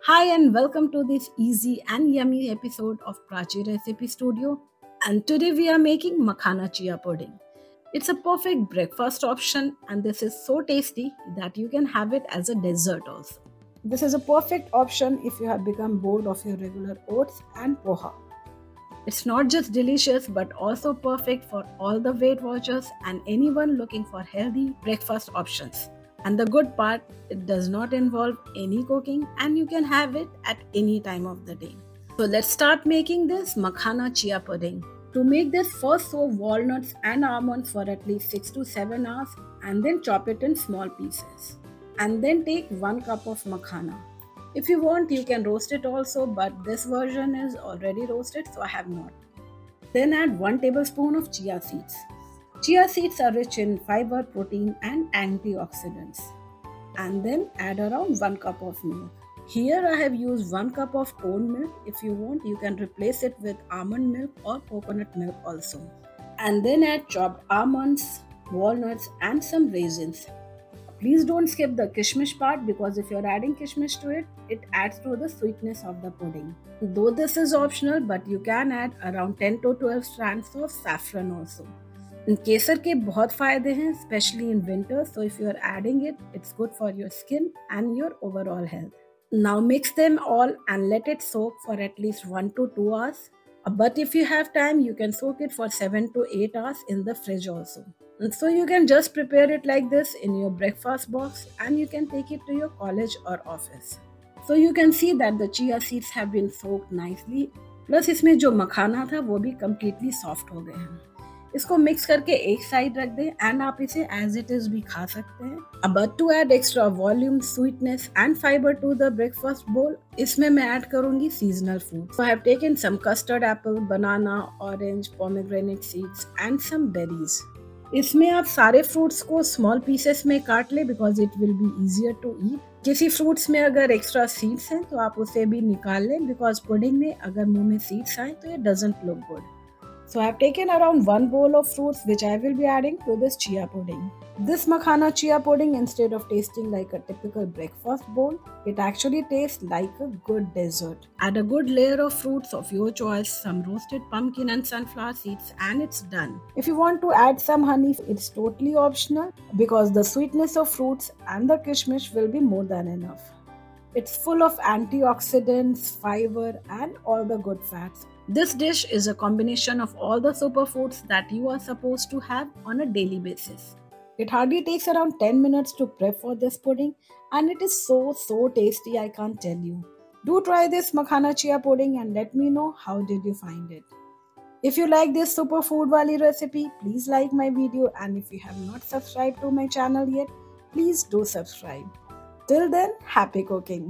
Hi and welcome to this easy and yummy episode of Prachi Recipe Studio. And today we are making makhana chia pudding. It's a perfect breakfast option and this is so tasty that you can have it as a dessert also. This is a perfect option if you have become bored of your regular oats and poha. It's not just delicious but also perfect for all the Weight Watchers and anyone looking for healthy breakfast options. And the good part, it does not involve any cooking and you can have it at any time of the day. So let's start making this makhana chia pudding. To make this, first soak walnuts and almonds for at least 6 to 7 hours and then chop it in small pieces. And then take 1 cup of makhana. If you want, you can roast it also, but this version is already roasted, so I have not. Then add 1 tablespoon of chia seeds. Chia seeds are rich in fiber, protein and antioxidants. And then add around 1 cup of milk. Here I have used 1 cup of corn milk. If you want, you can replace it with almond milk or coconut milk also. And then add chopped almonds, walnuts and some raisins. Please don't skip the kishmish part because if you're adding kishmish to it, it adds to the sweetness of the pudding. Though this is optional, but you can add around 10 to 12 strands of saffron also. केसर के बहुत फायदे हैं, especially in winter. So if you are adding it, it's good for your skin and your overall health. Now mix them all and let it soak for at least 1 to 2 hours. But if you have time, you can soak it for 7 to 8 hours in the fridge also. So you can just prepare it like this in your breakfast box and you can take it to your college or office. So you can see that the chia seeds have been soaked nicely. Plus इसमें जो मखाना था वो भी completely soft हो गए हैं. इसको mix करके एक साइड रख दें एंड आप इसे एज इट इज भी खा सकते हैं. But to add extra volume, sweetness and fibre to the breakfast bowl, इसमें मैं ऐड करूंगी seasonal food. So I have taken some custard apple, banana, orange, pomegranate seeds and some berries. इसमें आप सारे फ्रूट्स को स्मॉल पीसेस में काट ले because it will be easier to eat. किसी फ्रूट्स में अगर एक्स्ट्रा सीड्स हैं तो आप उसे भी निकाल लें बिकॉज पुडिंग में अगर मुंह में सीड्स आए तो it doesn't look good. So I have taken around 1 bowl of fruits which I will be adding to this chia pudding. This makhana chia pudding, instead of tasting like a typical breakfast bowl, it actually tastes like a good dessert. Add a good layer of fruits of your choice, some roasted pumpkin and sunflower seeds and it's done. If you want to add some honey, it's totally optional because the sweetness of fruits and the kishmish will be more than enough. It's full of antioxidants, fiber and all the good fats. This dish is a combination of all the superfoods that you are supposed to have on a daily basis. It hardly takes around 10 minutes to prep for this pudding and it is so tasty, I can't tell you. Do try this makhana chia pudding and let me know how did you find it. If you like this superfood wali recipe, please like my video and if you have not subscribed to my channel yet, please do subscribe. Till then, happy cooking!